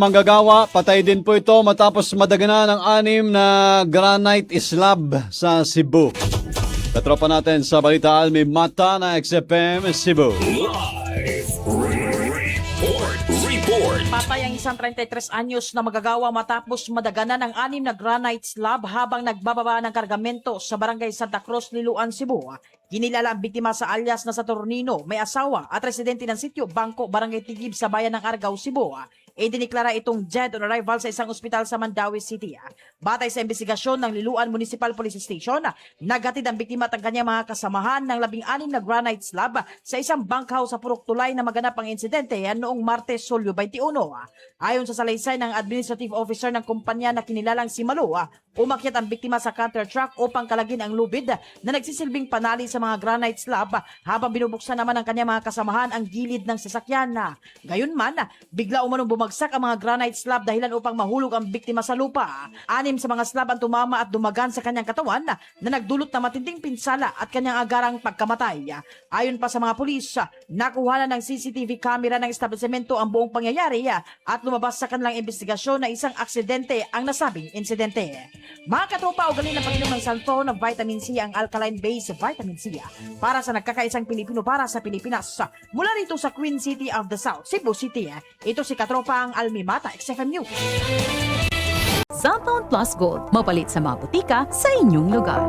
Manggagawa, patay din po ito matapos madaganan ng 6 na granite slab sa Cebu. Katropa natin sa Balita Almi Mata na XFM Cebu. Report. Patay ang isang 33 anyos na magagawa matapos madaganan ng 6 na granite slab habang nagbababa ng kargamento sa barangay Santa Cruz, Liloan, Cebu. Kinilala ang biktima sa alias na Saturnino, may asawa at residente ng sitio Bangko, Barangay Tigib sa bayan ng Argao, Cebu. Diniklara itong dead on arrival sa isang ospital sa Mandaue City. Batay sa investigasyon ng Liloan Municipal Police Station, naghatid ang biktima at ang kanyang mga kasamahan ng 16 na granite slab sa isang bunkhouse sa Purok Tulay na maganap ang insidente noong Martes, Hulyo 21. Ayon sa salaysay ng administrative officer ng kumpanya na kinilalang si Malu, umakyat ang biktima sa cutter truck upang kalagin ang lubid na nagsisilbing panali sa mga granite slab habang binubuksan naman ng kanyang mga kasamahan ang gilid ng sasakyan. Gayunman, bigla umanong bumagsak ang mga granite slab dahilan upang mahulog ang biktima sa lupa. 6 sa mga slab ang tumama at dumagan sa kanyang katawan na nagdulot na matinding pinsala at kanyang agarang pagkamatay. Ayon pa sa mga pulis, nakuha na ng CCTV camera ng establishmento ang buong pangyayari at lumabas sa kanilang investigasyon na isang aksidente ang nasabing insidente. Mga katropa, ugali ng pag-inom ng Santo na vitamin C ang alkaline-based vitamin C para sa nagkakaisang Pilipino para sa Pilipinas. Mula rito sa Queen City of the South, Cebu City, ito si katropa ang Almi Mata, XFM News. Suntown Plus Gold, mapalit sa mga butika sa inyong lugar.